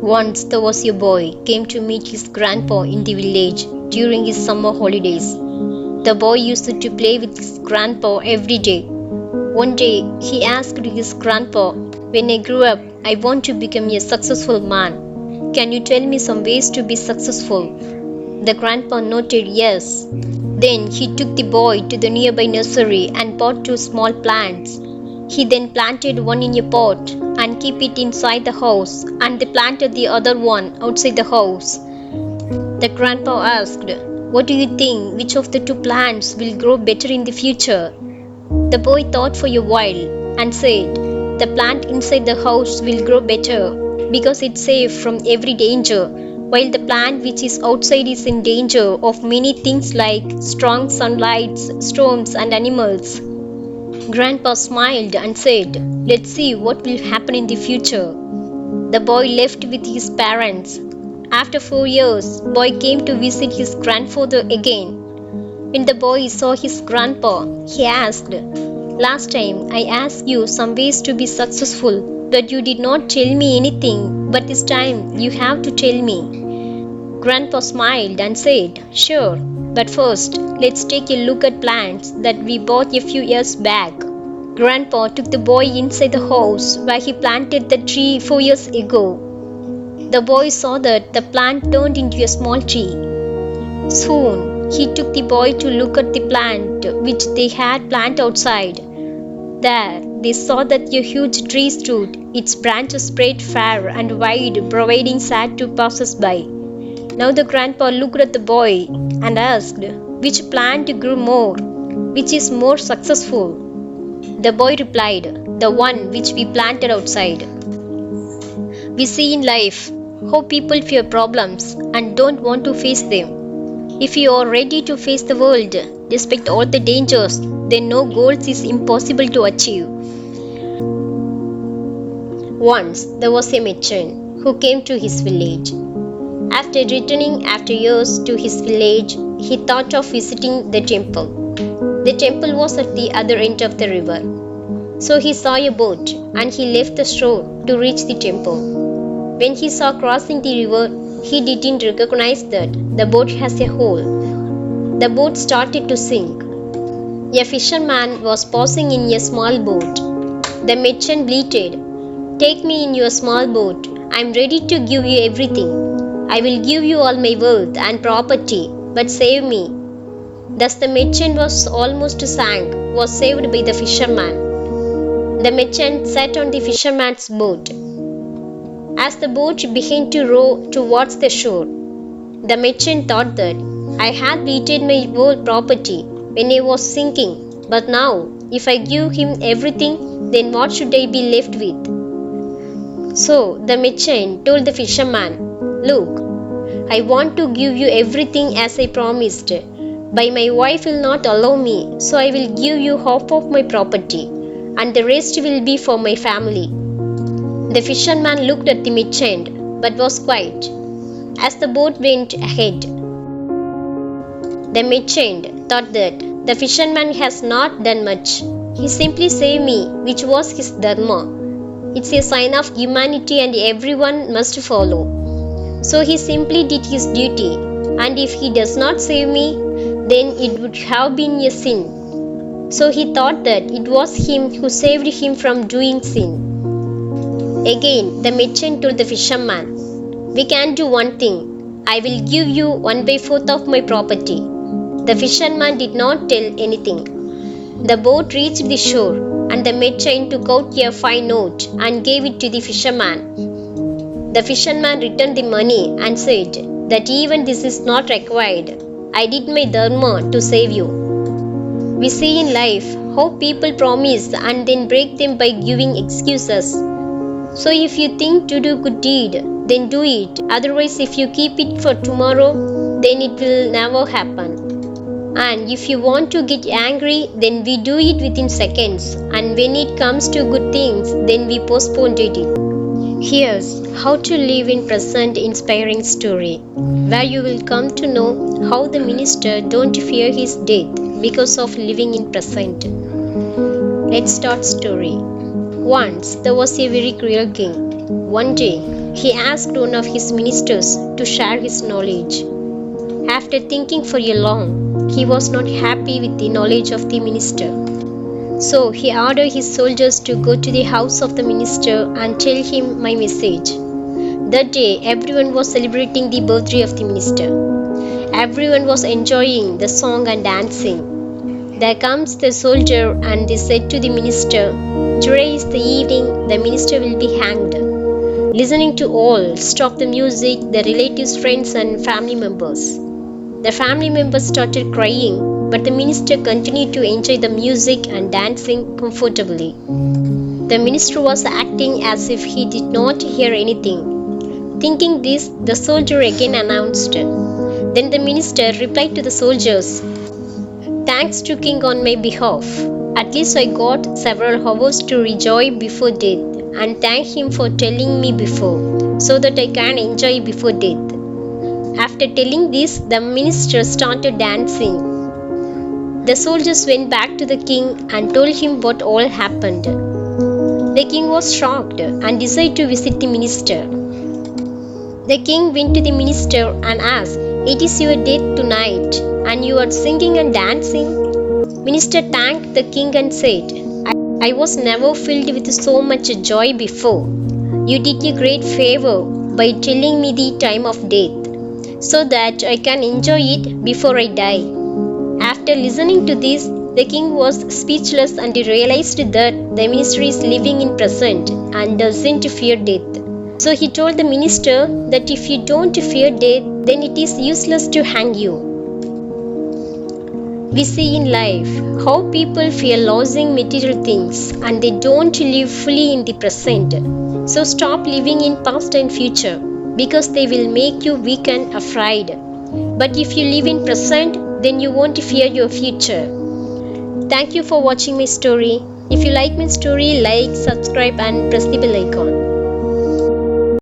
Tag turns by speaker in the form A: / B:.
A: Once there was a boy came to meet his grandpa in the village during his summer holidays. The boy used to play with his grandpa every day. One day he asked his grandpa, "When I grow up, I want to become a successful man. Can you tell me some ways to be successful?" The grandpa nodded yes. Then he took the boy to the nearby nursery and bought two small plants. He then planted one in a pot and kept it inside the house, and they planted the other one outside the house. The grandpa asked, "What do you think? Which of the two plants will grow better in the future?" The boy thought for a while and said, "The plant inside the house will grow better because it's safe from every danger, while the plant which is outside is in danger of many things like strong sunlight, storms, and animals." Grandpa smiled and said, "Let's see what will happen in the future." The boy left with his parents. After 4 years, boy came to visit his grandfather again. When the boy saw his grandpa, he asked, "Last time I asked you some ways to be successful, but you did not tell me anything, but this time you have to tell me." Grandpa smiled and said, "Sure, but first let's take a look at plants that we bought a few years back." Grandpa took the boy inside the house where he planted the tree 4 years ago. The boy saw that the plant turned into a small tree. Soon, he took the boy to look at the plant which they had planted outside. There, they saw that a huge tree stood, its branches spread far and wide, providing shade to passers-by. Now the grandpa looked at the boy and asked, "Which plant grew more? Which is more successful?" The boy replied, "The one which we planted outside." We see in life how people fear problems and don't want to face them. If you are ready to face the world, despite all the dangers, then no goals is impossible to achieve. Once there was a merchant who came to his village. After returning after years to his village, he thought of visiting the temple. The temple was at the other end of the river. So he saw a boat and he left the shore to reach the temple. When he saw crossing the river, he didn't recognize that the boat has a hole. The boat started to sink. A fisherman was passing in a small boat. The merchant bleated, "Take me in your small boat. I'm ready to give you everything. I will give you all my wealth and property, but save me." Thus the merchant was saved by the fisherman. The merchant sat on the fisherman's boat. As the boat began to row towards the shore, the merchant thought that, "I had bleated my whole property when I was sinking, but now, if I give him everything, then what should I be left with?" So the merchant told the fisherman, "Look, I want to give you everything as I promised, but my wife will not allow me, so I will give you half of my property, and the rest will be for my family." The fisherman looked at the merchant, but was quiet. As the boat went ahead, the merchant thought that the fisherman has not done much. He simply saved me, which was his dharma. It's a sign of humanity and everyone must follow. So he simply did his duty, and if he does not save me, then it would have been a sin. So he thought that it was him who saved him from doing sin. Again, the merchant told the fisherman, "We can do one thing. I will give you 1/4 of my property." The fisherman did not tell anything. The boat reached the shore, and the merchant took out a fine note and gave it to the fisherman. The fisherman returned the money and said that even this is not required. I did my dharma to save you. We see in life how people promise and then break them by giving excuses. So if you think to do good deed, then do it. Otherwise, if you keep it for tomorrow, then it will never happen. And if you want to get angry, then we do it within seconds. And when it comes to good things, then we postpone it. Here's how to live in present inspiring story, where you will come to know how the minister don't fear his death because of living in present. Let's start story. Once there was a very cruel king. One day, he asked one of his ministers to share his knowledge. After thinking for a long, he was not happy with the knowledge of the minister. So he ordered his soldiers to go to the house of the minister and tell him my message. That day, everyone was celebrating the birthday of the minister. Everyone was enjoying the song and dancing. There comes the soldier and they said to the minister, "Today is the evening, the minister will be hanged." Listening to all, stop the music, the relatives, friends, and family members. The family members started crying, but the minister continued to enjoy the music and dancing comfortably. The minister was acting as if he did not hear anything. Thinking this, the soldier again announced. Then the minister replied to the soldiers, "Thanks to King on my behalf. At least I got several hours to rejoice before death and thank him for telling me before, so that I can enjoy before death." After telling this, the minister started dancing. The soldiers went back to the king and told him what all happened. The king was shocked and decided to visit the minister. The king went to the minister and asked, "It is your death tonight, and you are singing and dancing?" Minister thanked the king and said, "I was never filled with so much joy before. You did a great favor by telling me the time of death, so that I can enjoy it before I die." After listening to this, the king was speechless and he realized that the minister is living in present and doesn't fear death. So he told the minister that if you don't fear death, then it is useless to hang you. We see in life how people fear losing material things and they don't live fully in the present. So stop living in past and future because they will make you weak and afraid. But if you live in present, then you won't fear your future. Thank you for watching my story. If you like my story, like, subscribe and press the bell icon.